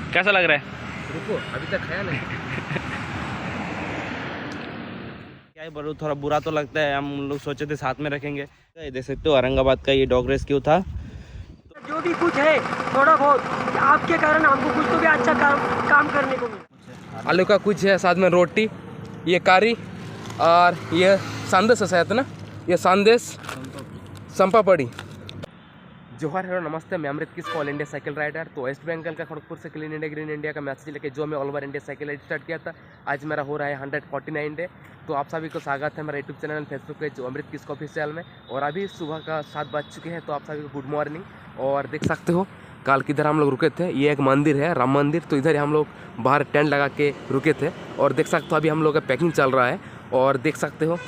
कैसा लग रहा है? रुको, अभी तक खाया नहीं। क्या ही बोलूं, थोड़ा बुरा तो लगता है। हम लोग सोचे थे साथ में रखेंगे। ये देख सकते हो औरंगाबाद का ये डॉग रेस्क्यू था। जो भी कुछ है थोड़ा बहुत आपके कारण हमको कुछ तो भी अच्छा काम करने को मिला। आलू का कुछ है, साथ में रोटी, ये कारी और ये संदेश है शायद ना, ये संदेश संपापड़ी। जोहार, हेलो, नमस्ते। मैं अमृत किस ऑल इंडिया साइकिल राइडर। तो वेस्ट बंगाल का खड़गपुर से क्लीन इंडिया ग्रीन इंडिया का मैसेज लेके जो मैं all over India cycle ride start किया था, आज मेरा हो रहा है 149 डे। तो आप सभी को स्वागत है मेरा यूट्यूब चैनल, फेसबुक पेज अमृत किस ऑफिशियल में। और अभी सुबह का 7 बज चुके हैं, तो आप सभी को गुड मॉर्निंग। और देख सकते हो कल किधर हम लोग रुके थे, ये एक मंदिर है राम मंदिर, तो इधर हम लोग बाहर टेंट लगा के रुके थे। और देख सकते हो अभी हम लोग का पैकिंग चल रहा है। और देख सकते हो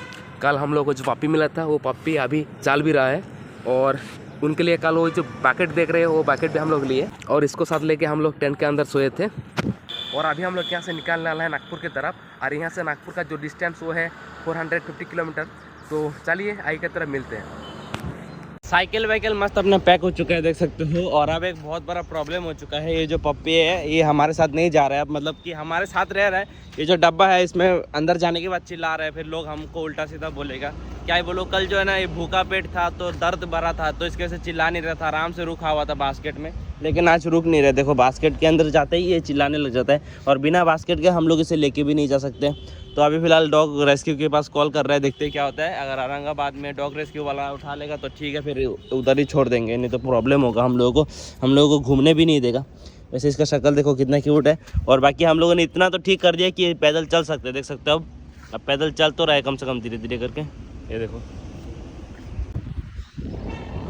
कल हम लोग को जो पप्पी मिला था वो पप्पी अभी चल भी रहा है। और उनके लिए कल वो जो पैकेट देख रहे हो वो पैकेट भी हम लोग लिए और इसको साथ लेके हम लोग टेंट के अंदर सोए थे। और अभी हम लोग यहाँ से निकालने वाला है नागपुर की तरफ। और यहाँ से नागपुर का जो डिस्टेंस वो है 450 किलोमीटर। तो चलिए आई की तरफ मिलते हैं। साइकिल वाइकिल मस्त अपना पैक हो चुका है, देख सकते हो। और अब एक बहुत बड़ा प्रॉब्लम हो चुका है, ये जो पप्पी है ये हमारे साथ नहीं जा रहा है। अब मतलब कि हमारे साथ रह रहा है। ये जो डब्बा है इसमें अंदर जाने के बाद चिल्ला रहा है, फिर लोग हमको उल्टा सीधा बोलेगा। क्या ही बोलो, कल जो है ना ये भूखा पेट था तो दर्द भरा था, तो इसके वजह से चिल्ला नहीं रहा था, आराम से रुका हुआ था बास्केट में। लेकिन आज रुक नहीं रहे। देखो बास्केट के अंदर जाते ही ये चिल्लाने लग जाता है, और बिना बास्केट के हम लोग इसे लेके भी नहीं जा सकते। तो अभी फिलहाल डॉग रेस्क्यू के पास कॉल कर रहे हैं, देखते हैं क्या होता है। अगर औरंगाबाद में डॉग रेस्क्यू वाला उठा लेगा तो ठीक है, फिर उधर ही छोड़ देंगे, नहीं तो प्रॉब्लम होगा हम लोगों को घूमने भी नहीं देगा। वैसे इसका शक्ल देखो कितना क्यूट है। और बाकी हम लोगों ने इतना तो ठीक कर दिया कि पैदल चल सकते हैं, देख सकते हो। अब पैदल चल तो रहा है कम से कम धीरे धीरे करके, ये देखो।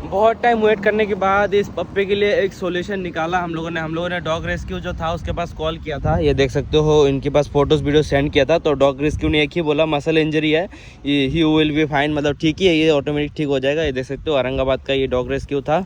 बहुत टाइम वेट करने के बाद इस पप्पी के लिए एक सॉल्यूशन निकाला हम लोगों ने डॉग रेस्क्यू जो था उसके पास कॉल किया था। ये देख सकते हो इनके पास फोटोज़ वीडियो सेंड किया था। तो डॉग रेस्क्यू ने एक ही बोला, मसल इंजरी है, ही विल बी फाइन, मतलब ठीक ही है, ये ऑटोमेटिक ठीक हो जाएगा। ये देख सकते हो औरंगाबाद का ये डॉग रेस्क्यू था।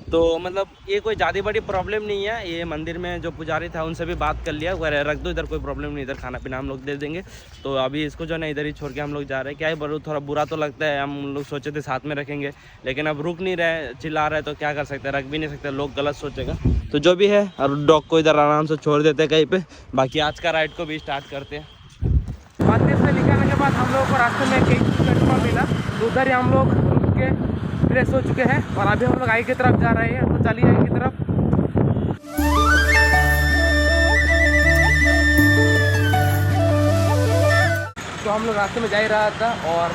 तो मतलब ये कोई ज़्यादा बड़ी प्रॉब्लम नहीं है। ये मंदिर में जो पुजारी था उनसे भी बात कर लिया, वह रख दो इधर, कोई प्रॉब्लम नहीं, इधर खाना पीना हम लोग दे देंगे। तो अभी इसको जो है ना इधर ही छोड़ के हम लोग जा रहे हैं। क्या ही बोलूं, थोड़ा बुरा तो लगता है। हम लोग सोचे थे साथ में रखेंगे, लेकिन अब रुक नहीं रहे, चिल्ला रहे, तो क्या कर सकते हैं, रख भी नहीं सकते, लोग गलत सोचेगा। तो जो भी है, और डॉग को इधर आराम से छोड़ देते हैं कहीं पे। बाकी आज का राइड को भी स्टार्ट करते हैं। मंदिर से निकलने के बाद हम लोग को रास्ते में कहीं मिला, तो उधर ही हम लोग रुक के फ्रेश हो चुके हैं। और अभी हम लोग आई की तरफ जा रहे हैं, तो चलिए आई की तरफ। तो हम लोग रास्ते में जा ही रहा था, और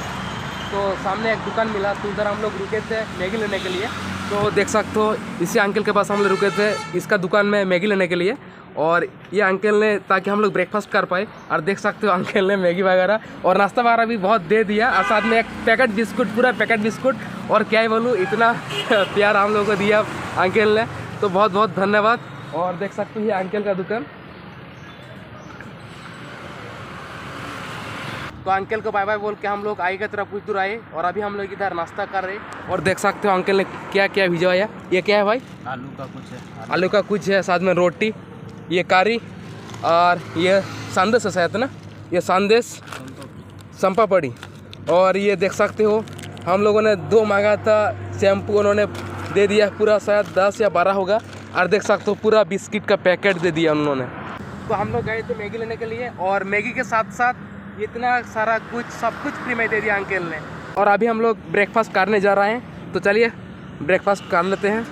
तो सामने एक दुकान मिला, तो उधर हम लोग रुके थे मैगी लेने के लिए। तो देख सकते हो इसी अंकल के पास हम लोग रुके थे, इसका दुकान में मैगी लेने के लिए। और ये अंकल ने, ताकि हम लोग ब्रेकफास्ट कर पाए। और देख सकते हो अंकल ने मैगी वगैरह और नाश्ता वगैरह भी बहुत दे दिया, और साथ में एक पैकेट बिस्कुट, पूरा पैकेट बिस्कुट। और क्या ही बोलूँ, इतना प्यार हम लोगों को दिया अंकल ने, तो बहुत बहुत धन्यवाद। और देख सकते हो ये अंकल का दुकान। तो अंकल को बाय बाय बोल के हम लोग आई की तरफ कुछ दूर आए, और अभी हम लोग इधर नाश्ता कर रहे। और देख सकते हो अंकल ने क्या क्या भिजवाया। ये क्या है भाई? आलू का कुछ है, आलू का कुछ है, साथ में रोटी, ये कारी और ये संदेश है शायद ना, ये संदेश संपापड़ी। और ये देख सकते हो हम लोगों ने 2 मांगा था शैम्पू, उन्होंने दे दिया पूरा, शायद 10 या 12 होगा। और देख सकते हो पूरा बिस्किट का पैकेट दे दिया उन्होंने। तो हम लोग गए थे मैगी लेने के लिए, और मैगी के साथ साथ इतना सारा कुछ, सब कुछ फ्री में दे दिया अंकल ने। और अभी हम लोग ब्रेकफास्ट करने जा रहे हैं, तो चलिए ब्रेकफास्ट कर लेते हैं।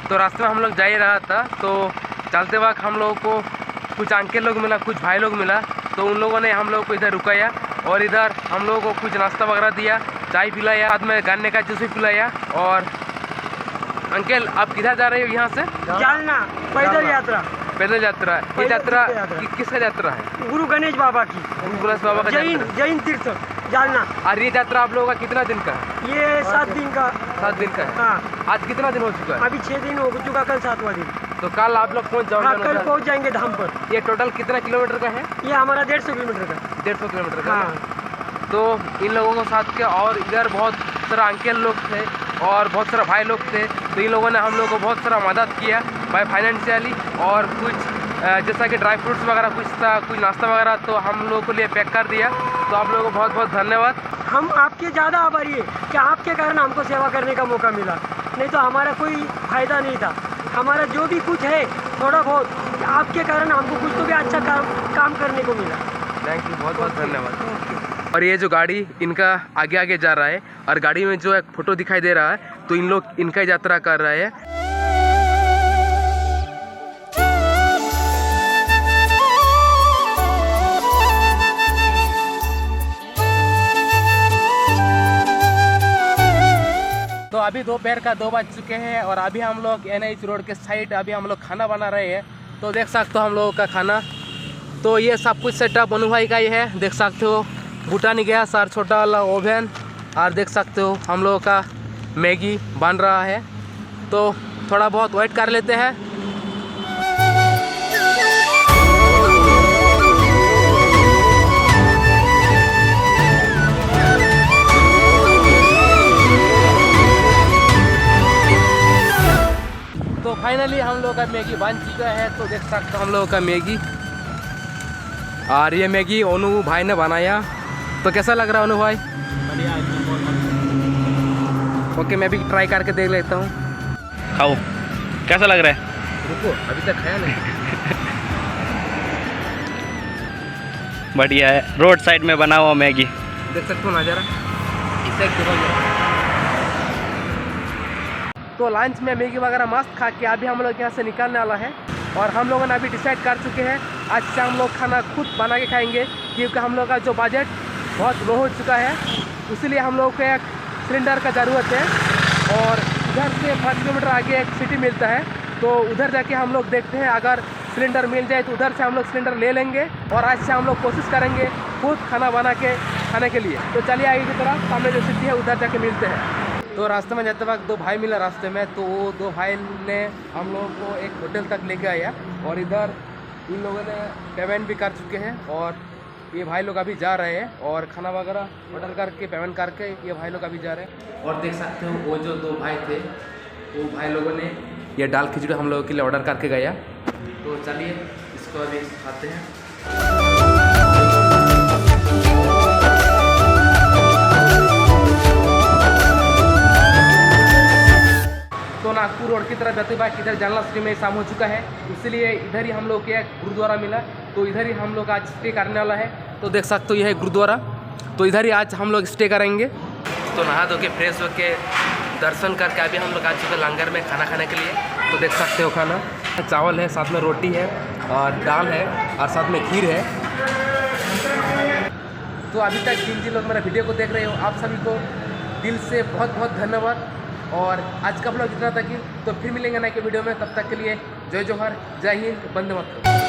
तो रास्ते में हम लोग जा ही रहा था, तो चलते वक्त हम लोगों को कुछ अंकल लोग मिला, कुछ भाई लोग मिला। तो उन लोगों ने हम लोग को इधर रुकाया, और इधर हम लोगों को कुछ नाश्ता वगैरह दिया, चाय पिलाया, साथ में गन्ने का जूस भी पिलाया। और अंकल आप किधर जा रहे हो यहाँ से? जालना, पैदल यात्रा। पैदल यात्रा? ये यात्रा किसका यात्रा है? गुरु गणेश बाबा की, गुरु गणेश बाबा का जैन तीर्थ जालना। और ये यात्रा आप लोगों का कितना दिन का है? ये 7 दिन का। 7 दिन का है। हाँ, आज कितना दिन हो चुका है? अभी 6 दिन हो चुका, कल 7वां दिन। तो कल आप लोग पहुँच हाँ, जाओगे? कल पहुँच जाएंगे धाम पर। ये टोटल कितना किलोमीटर का है? ये हमारा 150 किलोमीटर का। 150 किलोमीटर का। हाँ। तो इन लोगों को साथ के, और इधर बहुत सारा अंकल लोग थे और बहुत सारा भाई लोग थे। तो इन लोगों ने हम लोग को बहुत सारा मदद किया भाई फाइनेंशियली, और कुछ जैसा कि ड्राई फ्रूट्स वगैरह कुछ था, कुछ नाश्ता वगैरह तो हम लोगों को लिए पैक कर दिया। तो आप लोगों को बहुत बहुत धन्यवाद। हम आपके ज़्यादा आभारी है कि आपके कारण हमको सेवा करने का मौका मिला, नहीं तो हमारा कोई फ़ायदा नहीं था। हमारा जो भी कुछ है थोड़ा बहुत आपके कारण हमको कुछ तो भी अच्छा काम करने को मिला। थैंक यू, बहुत बहुत धन्यवाद। और ये जो गाड़ी इनका आगे आगे जा रहा है और गाड़ी में जो एक फ़ोटो दिखाई दे रहा है तो इन लोग इनका यात्रा कर रहे हैं। तो अभी दोपहर का 2 बज चुके हैं और अभी हम लोग NH रोड के साइड अभी हम लोग खाना बना रहे हैं। तो देख सकते हो हम लोगों का खाना, तो ये सब कुछ सेटअप अनु भाई का ही है। देख सकते हो भूटानी गैस और छोटा वाला ओवन, और देख सकते हो हम लोगों का मैगी बन रहा है। तो थोड़ा बहुत वेट कर लेते हैं। तो फाइनली हम लोग का मैगी बन चुका है। तो देख सकते हो हम लोगों का मैगी, और ये मैगी अनु भाई ने बनाया। तो कैसा लग रहा है अनु भाई? बढ़िया, ओके, मैं भी ट्राई करके देख लेता हूँ। खाओ, कैसा लग रहा है? रुको, अभी तक खाया नहीं। बढ़िया है, रोड साइड में बना हुआ मैगी। देख सकते हो नज़ारा, तो लंच में मैगी वगैरह मस्त खा के अभी हम लोग यहाँ से निकलने वाला है। और हम लोगों ने अभी डिसाइड कर चुके हैं आज से हम लोग खाना खुद बना के खाएंगे, क्योंकि हम लोग का जो बजट बहुत लो हो चुका है। इसीलिए हम लोग को एक सिलेंडर का ज़रूरत है। और उधर से 5 किलोमीटर आगे एक सिटी मिलता है, तो उधर जाके हम लोग देखते हैं, अगर सिलेंडर मिल जाए तो उधर से हम लोग सिलेंडर ले लेंगे। और आज से हम लोग कोशिश करेंगे खुद खाना बना के खाने के लिए। तो चलिए आगे की तरफ, सामने जो सिटी है उधर जाके मिलते हैं। तो रास्ते में जाते वक्त 2 भाई मिला रास्ते में, तो वो 2 भाई ने हम लोगों को एक होटल तक लेके आया। और इधर इन लोगों ने पेमेंट भी कर चुके हैं और ये भाई लोग अभी जा रहे हैं और खाना वगैरह ऑर्डर करके पेमेंट करके ये भाई लोग अभी जा रहे हैं। और देख सकते हो वो जो 2 भाई थे, वो भाई लोगों ने ये दाल खिचड़ी हम लोगों के लिए ऑर्डर करके गया। तो चलिए इसको अभी खाते हैं। तो नागपुर रोड की तरफ जाते वक्त इधर जानला सिटी में शाम हो चुका है, इसलिए इधर ही हम लोग के एक गुरुद्वारा मिला। तो इधर ही हम लोग आज स्टे करने वाला है। तो देख सकते हो यह है गुरुद्वारा, तो इधर ही आज हम लोग स्टे करेंगे। तो नहा धो के फ्रेश होके दर्शन करके अभी हम लोग आ चुके लंगर में खाना खाने के लिए। तो देख सकते हो खाना, चावल है, साथ में रोटी है और दाल है और साथ में खीर है। तो अभी तक जिन लोग मेरा वीडियो को देख रहे हो, आप सभी को दिल से बहुत बहुत धन्यवाद। और आज का ब्लॉग इतना तक ही, तो फिर मिलेंगे नए के वीडियो में। तब तक के लिए जय जोहर, जय हिंद, वंदे मातरम।